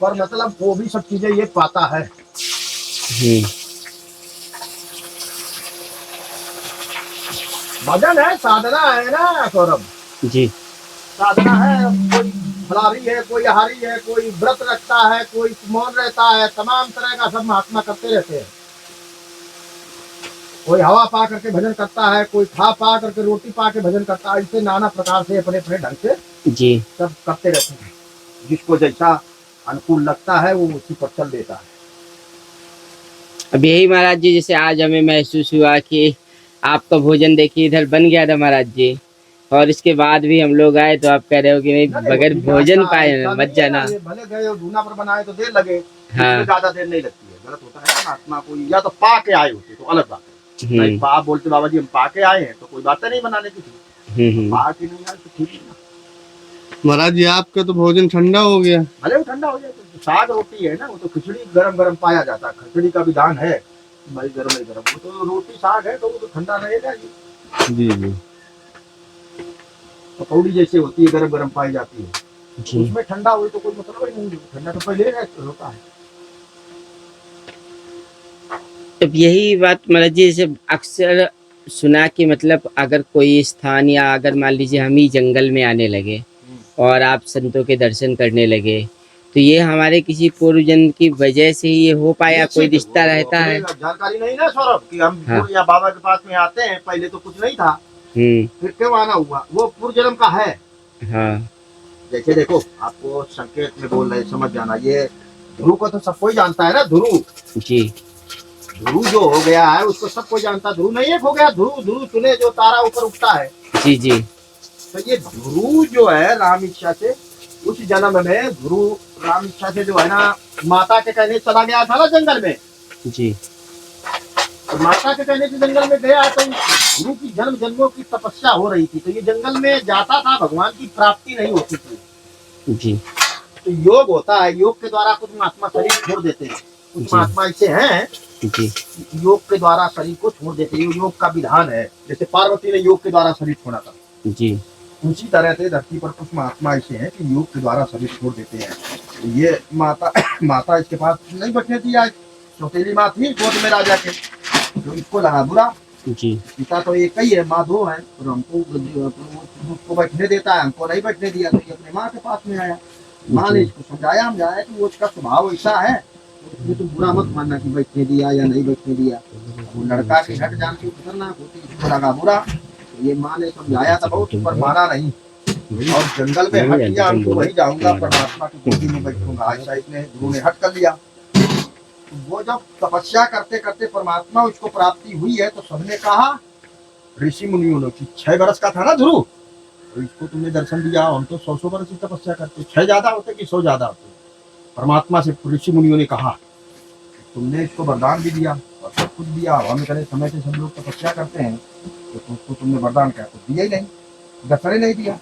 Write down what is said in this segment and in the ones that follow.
पर मतलब वो भी सब चीजें ये पाता है। भजन है, साधना है ना सौरभ। जी साधना है, कोई फलाहारी है, कोई आहारी है, कोई व्रत रखता है, कोई मौन रहता है, तमाम तरह का सब महात्मा करते रहते हैं। कोई हवा पा करके भजन करता है, कोई खा पा करके रोटी पा के भजन करता है। इससे नाना प्रकार से अपने अपने ढंग से जी। सब करते रहते हैं। जिसको जैसा अनुकूल लगता है वो उसी पर चल देता है। अब यही महाराज जी, जैसे आज हमें महसूस हुआ कि आपका भोजन देखिए इधर बन गया था महाराज जी, और इसके बाद भी हम लोग आए तो आप कह रहे हो कि नहीं नहीं बगैर होती है, भोजन ऐसा पाए ऐसा मत नहीं है ना। जाना। ये भले गए और धूना पर बनाए तो देर लगे, हाँ। इसमें ज्यादा देर नहीं लगती है। गलत होता है ना, महात्मा को या तो पा के आए होते तो अलग बात है। नहीं पा बोलते बाबा जी हम पा के आए हैं तो कोई बात नहीं बनाने की थी। पा के नहीं आए तो ठीक है ना। महाराज जी आपका तो भोजन ठंडा हो गया। भले वो ठंडा हो जाए तो साग रोटी है ना, वो तो खिचड़ी गरम गरम पाया जाता है। खिचड़ी का विधान है भाई गरम ही गरम। वो तो रोटी साग है तो वो तो ठंडा रहेगा ही। जी जी। पकौड़ी जैसे होती है गरम गरम पाई जाती है, जी। उसमें ठंडा हुई तो कोई मतलब ही नहीं। ठंडा तो पहले होता है। अब यही बात महाराज जी जैसे अक्सर सुना कि मतलब अगर कोई स्थान या अगर मान लीजिए हम ही जंगल में आने लगे और आप संतों के दर्शन करने लगे, तो ये हमारे किसी पूर्व जन्म की वजह से ही ये हो पाया, कोई रिश्ता रहता है? जानकारी नहीं ना सौरभ कि हम हाँ। यहाँ बाबा के पास में आते हैं, पहले तो कुछ नहीं था, फिर क्यों आना हुआ, वो पूर्व जन्म का है। हाँ। जैसे देखो आपको संकेत में बोल रहे, समझ जाना। ये ध्रुव को तो सब कोई जानता है ना, ध्रुव जी। ध्रुव जो हो गया है उसको सब कोई जानता। ध्रुव नहीं एक हो गया, ध्रुव ध्रुव चुने जो तारा ऊपर उठता है। जी जी। तो ये ध्रुव जो है राम इच्छा से उस जन्म में, ध्रुव राम इच्छा से जो है ना माता के कहने चला गया था ना जंगल में। जी। तो माता के कहने से जंगल में गया तो गुरु की जन्म जन्मों की तपस्या हो रही थी, तो ये जंगल में जाता था, भगवान की प्राप्ति नहीं होती थी। जी। तो योग होता है, योग के द्वारा कुछ महात्मा शरीर छोड़ देते हैं। कुछ महात्मा ऐसे हैं जी। योग के द्वारा शरीर को छोड़ देते हैं। योग का विधान है, जैसे पार्वती ने योग के द्वारा शरीर छोड़ा था, जी। उसी तरह से धरती पर कुछ महात्मा ऐसे हैं कि योग के द्वारा शरीर छोड़ देते हैं। तो ये माता इसके पास नहीं बैठने दिया। चौथेली माँ थी गोद में राजा के, तो इसको लगा बुरा। जी। पिता तो एक ही है, माँ दो है, और हमको उसको बैठने देता है, हमको नहीं बैठने दिया। तो ये अपने माँ के पास में आया। माँ ने इसको समझाया कि वो उसका स्वभाव ऐसा है, तो तुम बुरा मत मानना कि बैठने दिया या नहीं बैठने दिया। वो लड़का की हट जानती खतरनाक होती, इसको लगा बुरा। तो ये माँ ने समझाया था बहुत, पर माना नहीं। और जंगल में हट लिया, हमको वही जाऊंगा, परमात्मा की गोदी में बैठूंगा। ऐसा इसने गुरु ने हट कर लिया। वो जब तपस्या करते करते परमात्मा उसको प्राप्ति हुई है, तो सबने कहा ऋषि मुनियों ने कि 6 बरस का था ना ध्रुव, तो इसको तुमने दर्शन दिया। हम तो 100 बरस की तपस्या करते, 6 ज्यादा होते कि 100 ज्यादा होते। परमात्मा से ऋषि मुनियों ने कहा तुमने इसको वरदान भी दिया और सब कुछ दिया, हमें करे समय से सब लोग तपस्या करते हैं, तो उसको तुमने वरदान क्या तो दिया ही नहीं, दसरे नहीं दिया।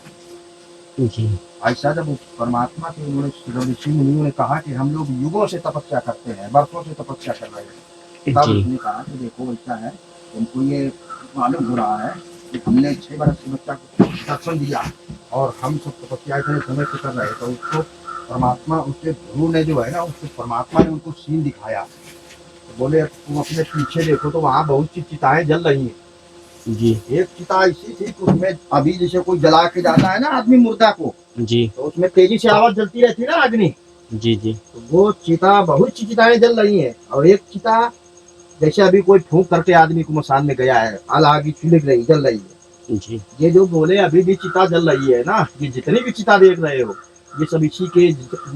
ऐसा जब परमात्मा से उन्होंने ऋषि मुनियों ने कहा कि हम लोग युगों से तपस्या करते हैं, वर्षों से तपस्या कर रहे हैं, तब उसने कहा कि देखो ऐसा है, उनको ये मालूम हो रहा है कि हमने 6 बरस के बच्चा को दर्शन दिया और हम सब तपस्या इतने समय से कर रहे हैं। तो उसको परमात्मा, उसके गुरु ने जो है ना, उसको परमात्मा ने उनको सीन दिखाया। तो बोले तुम अपने पीछे देखो तो वहाँ बहुत सी चिताएं जल रही हैं। जी। एक चिता ऐसी थी कि उसमें अभी जैसे कोई जला के जाता है ना आदमी मुर्दा को, जी, तो उसमें तेजी से आवाज जलती रहती है ना अग्नि। जी जी। तो वो चिता, बहुत सी चिताएं जल रही हैं। और एक चिता जैसे अभी कोई फूंक करके आदमी को मसान में गया है, आग छिड़क रही, जल रही है। जी। ये जो बोले अभी भी चिता जल रही है ना, ये जितनी भी चिता देख रहे हो, ये सब इसी के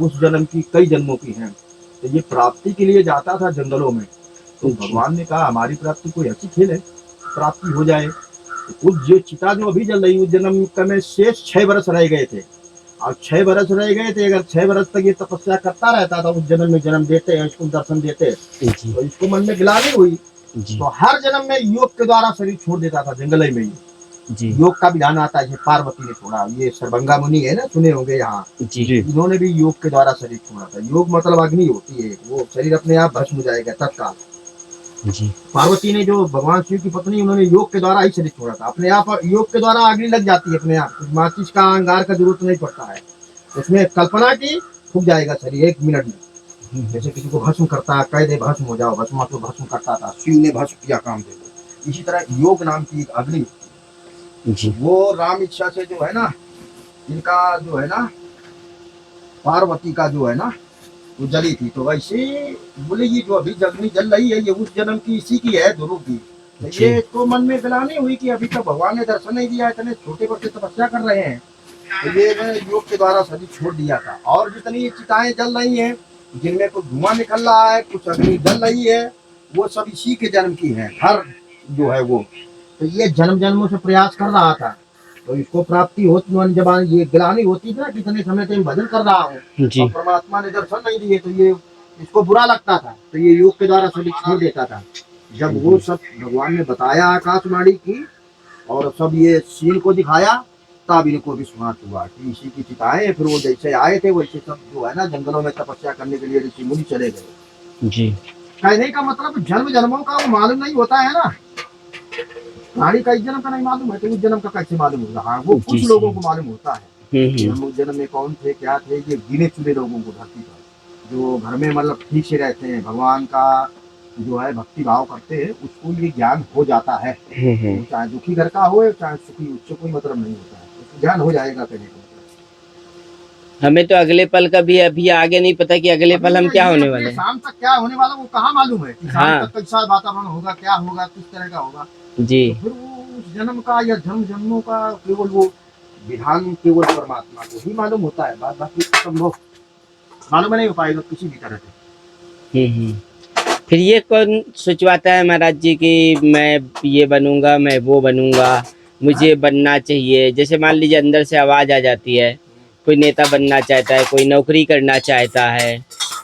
उस जन्म की, कई जन्मों की हैं। तो ये प्राप्ति के लिए जाता था जंगलों में। तो भगवान ने कहा हमारी प्राप्ति कोई अच्छी खेल है, प्राप्ति हो जाए। तो उस जो चिता जो अभी जल रही, उस जन्म में शेष 6 बरस रह गए थे। और 6 बरस रह गए थे, अगर 6 बरस तक ये तपस्या करता रहता था, उस जन्म में जन्म देते हैं, इसको दर्शन देते, तो इसको मन में गिलानी हुई। तो हर जन्म में योग के द्वारा शरीर छोड़ देता था जंगल में ही। जी। योग का विधान आता है, पार्वती ने छोड़ा। ये सर्वंगा मुनि है ना, सुने होंगे यहाँ, इन्होंने भी योग के द्वारा शरीर छोड़ा था। योग मतलब अग्नि होती है, वो शरीर अपने आप भस्म हो जाएगा तत्काल। जी। पार्वती ने, जो भगवान शिव की पत्नी, उन्होंने योग के द्वारा ही शरीर छोड़ा था। अपने आप योग के द्वारा अग्नि लग जाती है अपने आप, माचिस का अंगार का जरूरत नहीं पड़ता है। उसमें कल्पना की फूक जाएगा शरीर 1 मिनट में। जैसे किसी को भस्म करता है, कह दे भस्म हो जाओ, भस्म तो भस्म करता था, शिव ने भस्म किया काम दे दो। इसी तरह योग नाम की एक अग्नि, जी वो राम इच्छा से जो है ना, इनका जो है ना पार्वती का जो है ना वो जली थी, तो वैसे बोले ये जो अभी अग्नि जल रही है ये उस जन्म की इसी की है, दोनों की। तो जी। ये तो मन में ग्लानि हुई कि अभी तक भगवान ने दर्शन नहीं दिया, इतने छोटे बच्चे तपस्या कर रहे हैं, तो ये मैंने योग के द्वारा सभी छोड़ दिया था। और जितनी ये चिताएं जल रही हैं, जिनमें कुछ धुआं निकल रहा है, कुछ अग्नि जल रही है, वो सब इसी के जन्म की है, हर जो है वो। तो ये जन्म जन्मों से प्रयास कर रहा था, तो इसको प्राप्ति होती, जब ये ग्लानि होती थी ना कितने समय से भजन कर रहा हूँ जी और परमात्मा ने दर्शन नहीं दिए, तो ये इसको बुरा लगता था, तो ये योग के द्वारा सभी छोड़ देता था। जब वो सब भगवान ने बताया आकाशवाणी की और सब ये सीन को दिखाया, तब इनको विश्वास हुआ कि इसी की चिताएं। फिर वो जैसे आए थे वैसे सब जो है ना जंगलों में तपस्या करने के लिए ऋषि मुनि चले गए। जी कहने का मतलब जन्म जन्मों का वो मालूम नहीं होता है ना, प्राणी का इस जन्म का नहीं मालूम है, तो उस जन्म का कैसे मालूम होगा? हाँ, वो कुछ जी, लोगों को मालूम होता है कि हम्म। हम उस जन्म में कौन थे, क्या थे। ये गिने चुने लोगों को धरती पर जो घर में मतलब ठीक से रहते हैं, भगवान का जो है भक्ति भाव करते हैं, उसको ये ज्ञान हो जाता है। तो चाहे दुखी घर का हो चाहे सुखी, उससे कोई मतलब नहीं होता है, उसको ज्ञान हो जाएगा। कहने का मतलब हमें तो अगले पल का भी अभी आगे नहीं पता कि अगले पल हम अभी क्या ये होने अपने वाले हैं। शाम तक क्या होने वाला वो कहाँ मालूम है कि शाम हाँ। तक कैसा वातावरण होगा, क्या होगा, किस तरह का होगा। जी तो फिर वो उस जन्म का या जन्म जन्मों का केवल वो विधान केवल परमात्मा को ही मालूम होता है, बात बाकी संभव मालूम नहीं हो पाएगा किसी भी तरह से। फिर ये कौन सोचवाता है महाराज जी कि मैं ये बनूंगा, मैं वो बनूंगा, मुझे बनना चाहिए? जैसे मान लीजिए अंदर से आवाज आ जाती है, कोई नेता बनना चाहता है, कोई नौकरी करना चाहता है,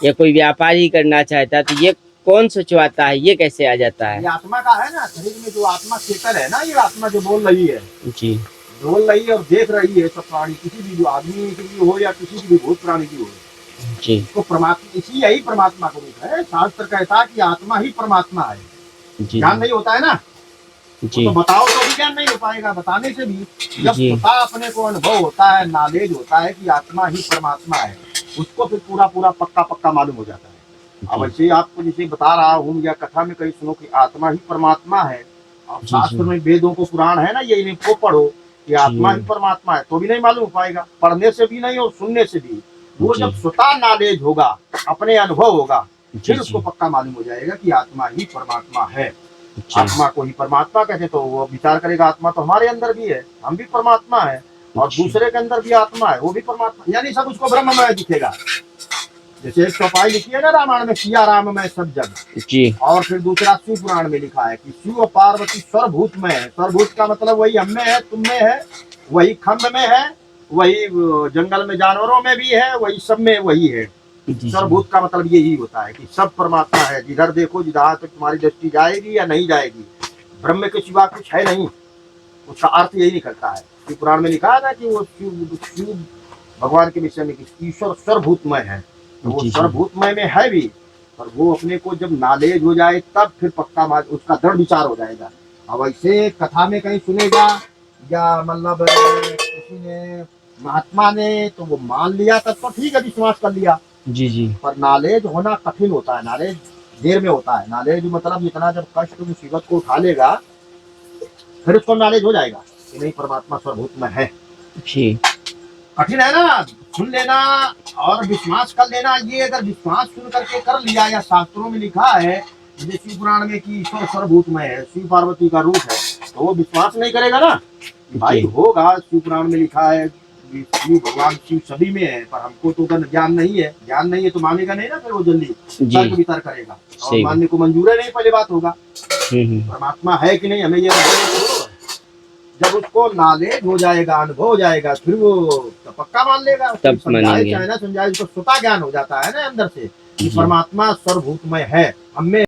या कोई व्यापार ही करना चाहता है, तो ये कौन सोचवाता है? ये कैसे आ जाता है? ये आत्मा का है ना, शरीर में जो आत्मा चेतन है ना, ये आत्मा जो बोल रही है, जी बोल रही है और देख रही है। सब प्राणी, किसी भी जो आदमी की हो या किसी भी भूत प्राणी की हो, जी तो परमात्मा इसी यही परमात्मा को रूप है। शास्त्र कहता है कि आत्मा ही परमात्मा है। जी ज्ञान नहीं होता है ना, जी तो बताओ तो भी ज्ञान नहीं हो पाएगा, बताने से भी। जब जी। स्वतः अपने को अनुभव होता है, नॉलेज होता है कि आत्मा ही परमात्मा है, उसको फिर पूरा पूरा पक्का पक्का मालूम हो जाता है। अब ऐसे आपको जैसे बता रहा हूँ या कथा में कहीं सुनो कि आत्मा ही परमात्मा है, और जी, शास्त्र जी। में वेदों को पुराण है ना, ये इनको पढ़ो कि आत्मा ही परमात्मा है, तो भी नहीं मालूम हो पाएगा, पढ़ने से भी नहीं और सुनने से भी। वो जी। जब स्वतः नॉलेज होगा, अपने अनुभव होगा, फिर जी, उसको जी। पक्का मालूम हो जाएगा कि आत्मा ही परमात्मा है। जी आत्मा को ही परमात्मा कहते, तो वो विचार करेगा आत्मा तो हमारे अंदर भी है, हम भी परमात्मा है, और जी। दूसरे के अंदर भी आत्मा है, वो भी परमात्मा, यानी सब उसको ब्रह्ममय दिखेगा। जैसे एक चौपाई लिखी है ना रामायण में, सिया राम में सब जग, जी और फिर दूसरा शिव पुराण में लिखा है कि शिव और पार्वती सर्वभूत में है। सर्वभूत का मतलब वही हम में है, तुम में है, वही खंड में है, वही जंगल में जानवरों में भी है, वही सब में वही है। जी सर्वभूत का मतलब यही होता है कि सब परमात्मा है, जिधर देखो जिधर तक तुम्हारी दृष्टि जाएगी या नहीं जाएगी, ब्रह्म के सिवा कुछ है नहीं। उसका अर्थ यही निकलता है। शिव पुराण में लिखा है ना कि वो शिव भगवान के विषय में कि ईश्वर सर्वभूतमय है, तो वो जी, जी। सर्वभूतमय में है भी, पर वो अपने को जब नॉलेज हो जाए तब फिर पक्का उसका दृढ़ विचार हो जाएगा। अब ऐसे कथा में कहीं सुनेगा या मतलब किसी ने महात्मा ने तो वो मान लिया तब तो ठीक है, विश्वास कर लिया, जी जी पर नॉलेज होना कठिन होता है। नॉलेज देर में होता है। नॉलेज मतलब इतना जब कष्ट मुसीबत को उठा लेगा, फिर उसको नॉलेज हो जाएगा कि नहीं परमात्मा सर्वभूत में है। जी कठिन है ना, सुन लेना और विश्वास कर लेना। ये अगर विश्वास सुन करके कर लिया, या शास्त्रों में लिखा है जैसे शिव पुराण में कि ईश्वर सर्वभूत में है, शिव पार्वती का रूप है, तो वो विश्वास नहीं करेगा ना कि भाई जी। होगा। शिव पुराण में लिखा है शिव भगवान शिव सभी में है, पर हमको तो ज्ञान नहीं है। ज्ञान नहीं है तो मानेगा नहीं ना, फिर वो जल्दी तर्क वितर्क करेगा और सही मानने को मंजूर है नहीं, पहले बात होगा हम्म। परमात्मा है कि नहीं, हमें ये जब उसको नॉलेज हो जाएगा, अनुभव हो जाएगा, फिर वो पक्का मान लेगा। तब समझाए मानेंगे। चाहे ना समझाए, उसको स्वतः ज्ञान हो जाता है ना अंदर से कि जी। परमात्मा सर्वभूतमय है, हमें